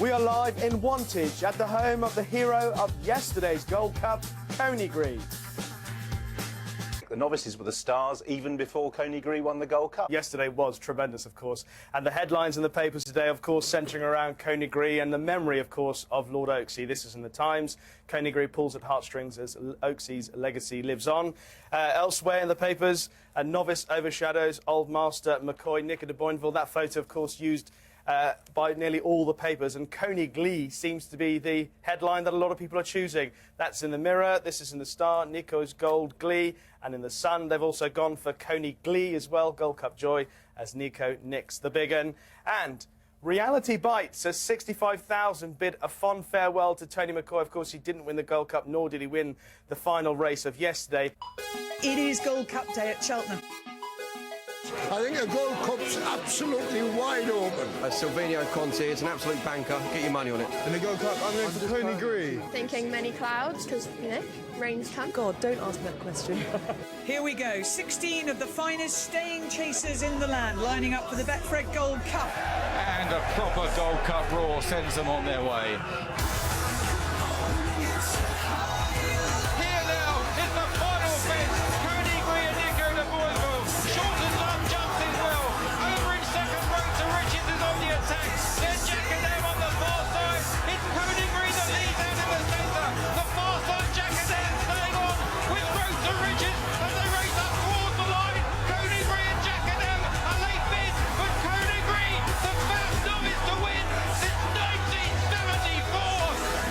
We are live in Wantage at the home of the hero of yesterday's Gold Cup, Coneygree. The novices were the stars even before Coneygree won the Gold Cup. Yesterday was tremendous, of course, and the headlines in the papers today, of course, centring around Coneygree and the memory, of course, of Lord Oaksey. This is in the Times. Coneygree pulls at heartstrings as Oaksey's legacy lives on. Elsewhere in the papers, a novice overshadows old master McCoy, Nick de Boinville. That photo, of course, used by nearly all the papers, and Coneygree seems to be the headline that a lot of people are choosing. That's in the Mirror, this is in the Star, Nico's Gold Glee, and in the Sun they've also gone for Coneygree as well, Gold Cup joy, as Nico nicks the big un. And Reality Bites, as 65,000 bid a fond farewell to Tony McCoy. Of course, he didn't win the Gold Cup, nor did he win the final race of yesterday. It is Gold Cup day at Cheltenham. I think the Gold Cup's absolutely wide open. Silvino Conti, it's an absolute banker. Get your money on it. In the Gold Cup, I'm going for Coneygree. Thinking many clouds, because, you know, rain's come. God, don't ask that question. Here we go. 16 of the finest staying chasers in the land lining up for the Betfred Gold Cup. And a proper Gold Cup roar sends them on their way. Here now is the final fence. Coneygree and Nico de Boinville. Shorten's up, jumps in well. Over in second row to Richards is on the attack. There's Jackadam on the far side. It's Coneygree that leads out in the centre. The far side Jackadam staying on with Road to Richards as they race up towards the line. Coneygree and Jackadam a late bid, but Coneygree, the first novice to win since 1974.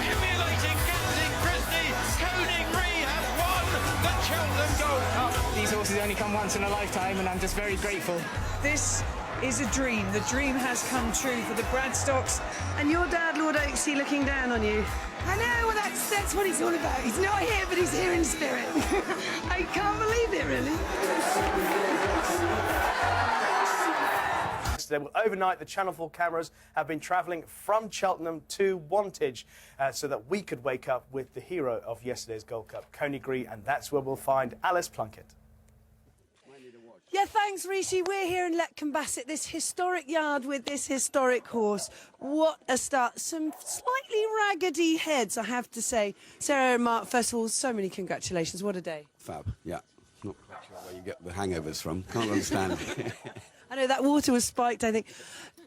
Emulating Gensing Christie, Coneygree has won the Cheltenham Gold Cup. These horses only come once in a lifetime, and I'm just very grateful. This is a dream. The dream has come true for the Bradstocks. And your dad, Lord Oaksey, looking down on you. I know, well, that's what it's all about. He's not here, but he's here in spirit. I can't believe it, really. Overnight, the Channel 4 cameras have been travelling from Cheltenham to Wantage so that we could wake up with the hero of yesterday's Gold Cup, Coneygree, and that's where we'll find Alice Plunkett. Yeah, thanks, Rishi. We're here in Letcombe Bassett, this historic yard with this historic horse. What a start. Some slightly raggedy heads, I have to say. Sarah and Mark, first of all, so many congratulations. What a day. Fab, yeah. Not quite sure where you get the hangovers from. Can't understand it. I know that water was spiked, I think.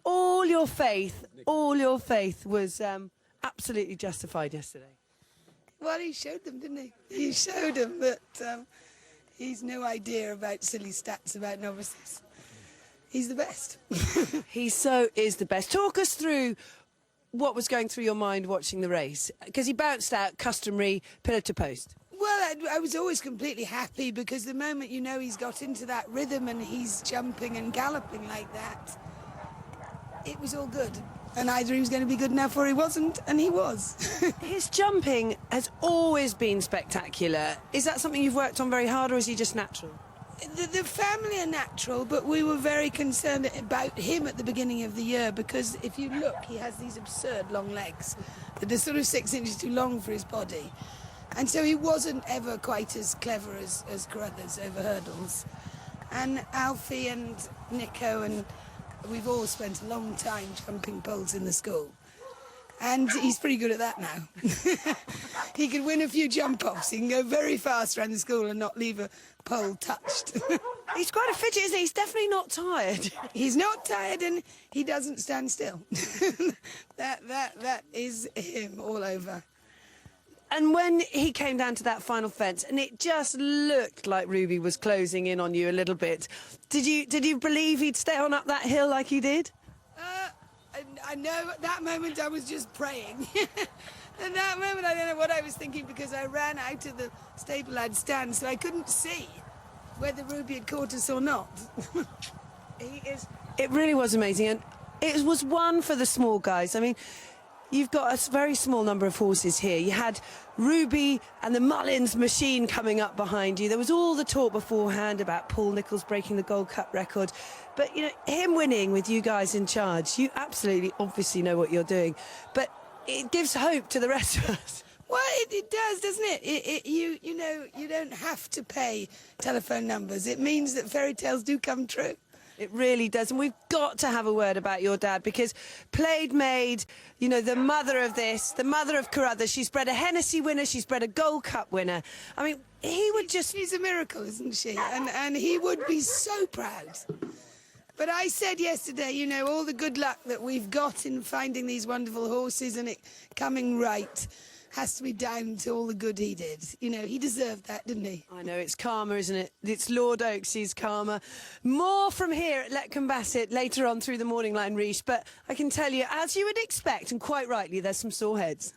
All your faith was absolutely justified yesterday. Well, he showed them, didn't he? He showed them that he's no idea about silly stats about novices. He's the best. He so is the best. Talk us through what was going through your mind watching the race, because he bounced out customary pillar to post. Well, I was always completely happy because the moment you know he's got into that rhythm and he's jumping and galloping like that, it was all good. And either he was going to be good enough or he wasn't, and he was. His jumping has always been spectacular. Is that something you've worked on very hard, or is he just natural? The family are natural, but we were very concerned about him at the beginning of the year because if you look, he has these absurd long legs that are sort of 6 inches too long for his body. And so he wasn't ever quite as clever as Carruthers over hurdles. And Alfie and Nico and we've all spent a long time jumping poles in the school. And he's pretty good at that now. He can win a few jump-offs. He can go very fast around the school and not leave a pole touched. He's quite a fidget, isn't he? He's definitely not tired. He's not tired and he doesn't stand still. That is him all over. And when he came down to that final fence, and it just looked like Ruby was closing in on you a little bit, did you believe he'd stay on up that hill like he did? I know at that moment I was just praying. At that moment I don't know what I was thinking because I ran out of the stable I'd stand, so I couldn't see whether Ruby had caught us or not. It really was amazing, and it was one for the small guys. I mean, you've got a very small number of horses here. You had Ruby and the Mullins machine coming up behind you. There was all the talk beforehand about Paul Nicholls breaking the Gold Cup record. But, you know, him winning with you guys in charge, you absolutely, obviously know what you're doing. But it gives hope to the rest of us. Well, it does, doesn't it? You know, you don't have to pay telephone numbers. It means that fairy tales do come true. It really does. And we've got to have a word about your dad, because played maid, you know, the mother of this, the mother of Carruthers. She's bred a Hennessy winner. She's bred a Gold Cup winner. I mean, he would just... She's a miracle, isn't she? And he would be so proud. But I said yesterday, you know, all the good luck that we've got in finding these wonderful horses and it coming right has to be down to all the good he did. You know, he deserved that, didn't he? I know, it's karma, isn't it? It's Lord Oaksy's karma. More from here at Letcombe Bassett later on through the morning line, Riche. But I can tell you, as you would expect, and quite rightly, there's some sore heads.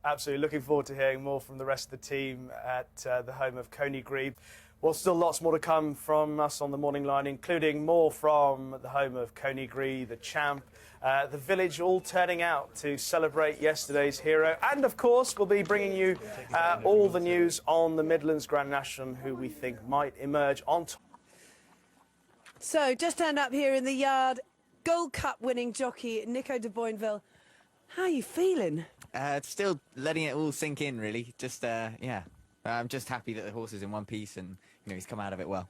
Absolutely. Looking forward to hearing more from the rest of the team at the home of Coneygree. Well, still lots more to come from us on the morning line, including more from the home of Coneygree, the champ, the village all turning out to celebrate yesterday's hero. And, of course, we'll be bringing you all the news on the Midlands Grand National, who we think might emerge on top. So, just turned up here in the yard, Gold Cup winning jockey Nico de Boinville. How are you feeling? Still letting it all sink in, really. Just, yeah. I'm just happy that the horse is in one piece and, you know, he's come out of it well.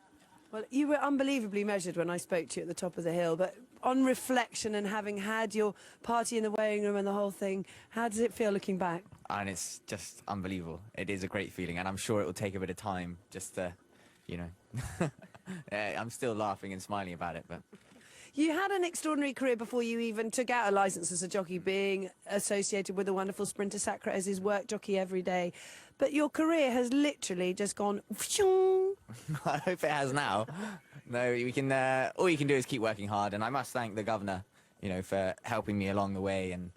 Well, you were unbelievably measured when I spoke to you at the top of the hill, but on reflection and having had your party in the weighing room and the whole thing, how does it feel looking back? And it's just unbelievable. It is a great feeling, and I'm sure it will take a bit of time just to, you know... I'm still laughing and smiling about it, but... You had an extraordinary career before you even took out a licence as a jockey, being associated with the wonderful Sprinter Sacre as his work jockey every day. But your career has literally just gone... I hope it has now. No, we can. All you can do is keep working hard, and I must thank the governor, you know, for helping me along the way, and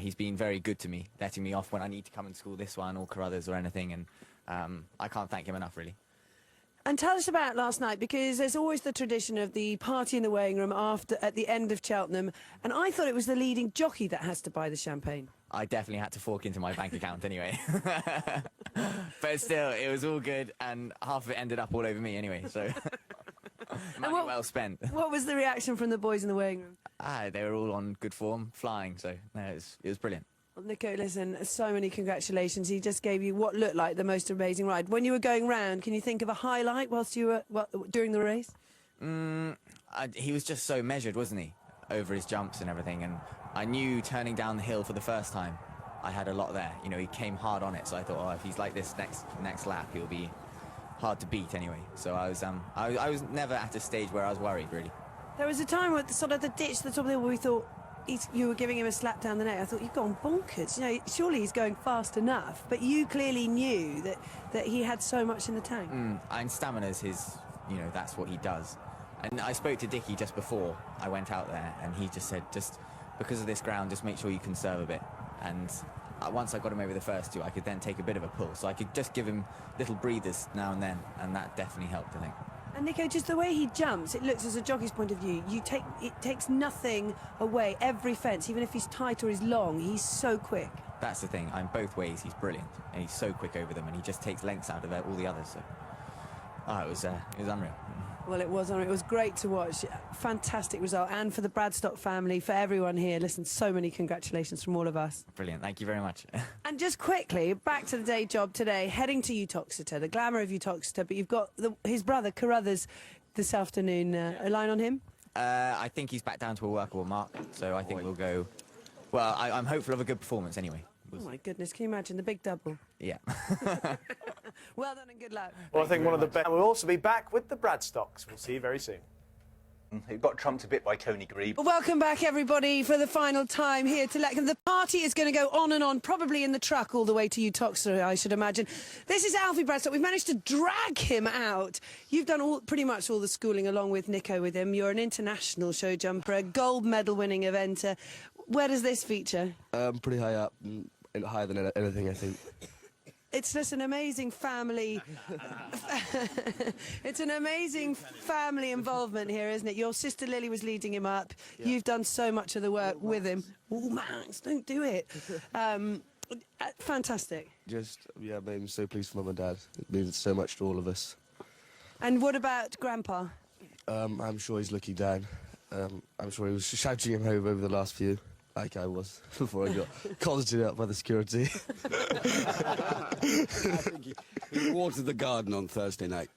he's been very good to me, letting me off when I need to come and school this one or Carruthers or anything, and I can't thank him enough, really. And tell us about last night, because there's always the tradition of the party in the weighing room at the end of Cheltenham, and I thought it was the leading jockey that has to buy the champagne. I definitely had to fork into my bank account anyway. But still, it was all good, and half of it ended up all over me anyway, so money well spent. What was the reaction from the boys in the weighing room? They were all on good form, flying, so no, it was brilliant. Well, Nico, listen, so many congratulations. He just gave you what looked like the most amazing ride. When you were going round, can you think of a highlight whilst you were during the race? He was just so measured, wasn't he, over his jumps and everything, and I knew turning down the hill for the first time, I had a lot there. You know, he came hard on it, so I thought, oh, if he's like this next lap, he'll be hard to beat anyway. So I was never at a stage where I was worried, really. There was a time with sort of the ditch at the top of the hill where we thought you were giving him a slap down the neck. I thought, you've gone bonkers. You know, surely he's going fast enough. But you clearly knew that he had so much in the tank. And stamina's his, you know, that's what he does. And I spoke to Dickie just before I went out there, and he just said, just because of this ground, just make sure you conserve a bit. And once I got him over the first two, I could then take a bit of a pull. So I could just give him little breathers now and then, and that definitely helped, I think. And Nico, just the way he jumps, it looks, as a jockey's point of view, it takes nothing away. Every fence, even if he's tight or he's long, he's so quick. That's the thing. In both ways, he's brilliant, and he's so quick over them, and he just takes lengths out of all the others. So, it was unreal. Well, it was unreal. It was great to watch. Fantastic result, and for the Bradstock family, for everyone here. Listen, so many congratulations from all of us. Brilliant. Thank you very much. And just quickly, back to the day job today, heading to Uttoxeter, the glamour of Uttoxeter, but you've got his brother Carruthers this afternoon. A line on him? I think he's back down to a workable mark, so I think we'll go... Well, I'm hopeful of a good performance anyway. Oh, my goodness, can you imagine the big double? Yeah. Well done and good luck. Well, I think one of the best. We'll also be back with the Bradstocks. We'll see you very soon. Who got trumped a bit by Coneygree. Well, welcome back, everybody, for the final time here to Letcombe. The party is going to go on and on, probably in the truck all the way to Uttoxeter, I should imagine. This is Alfie Bradstock. We've managed to drag him out. You've done pretty much all the schooling along with Nico with him. You're an international show jumper, a gold medal winning eventer. Where does this feature? Pretty high up, higher than anything, I think. It's just an amazing family. It's an amazing family involvement here, isn't it? Your sister Lily was leading him up. Yeah. You've done so much of the work with him. Oh, Max, don't do it. Fantastic. Yeah, I'm so pleased for Mum and Dad. It means so much to all of us. And what about Grandpa? I'm sure he's looking down. I'm sure he was shouting him over the last few. Like I was before I got concerted up by the security. I think he watered the garden on Thursday night.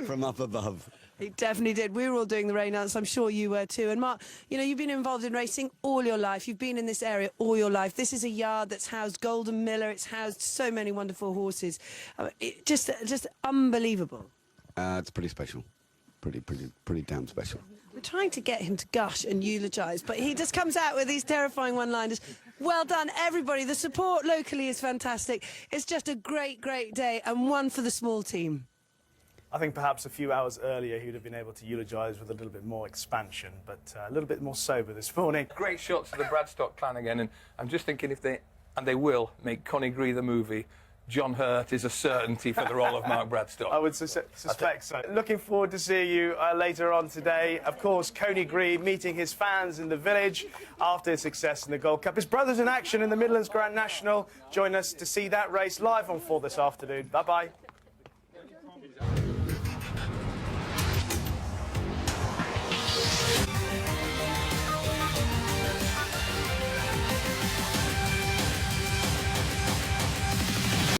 from up above. He definitely did. We were all doing the rain dance. I'm sure you were too. And Mark, you know, you've been involved in racing all your life. You've been in this area all your life. This is a yard that's housed Golden Miller. It's housed so many wonderful horses. Just unbelievable. It's pretty special. Pretty damn special. We're trying to get him to gush and eulogise, but he just comes out with these terrifying one-liners. Well done, everybody. The support locally is fantastic. It's just a great, great day, and one for the small team. I think perhaps a few hours earlier he'd have been able to eulogise with a little bit more expansion, but a little bit more sober this morning. Great shots of the Bradstock clan again, and I'm just thinking if they, and they will, make Coneygree the movie, John Hurt is a certainty for the role of Mark Bradstock. I would suspect so. Looking forward to seeing you later on today. Of course, Coneygree meeting his fans in the village after his success in the Gold Cup. His brothers in action in the Midlands Grand National. Join us to see that race live on 4 this afternoon. Bye-bye.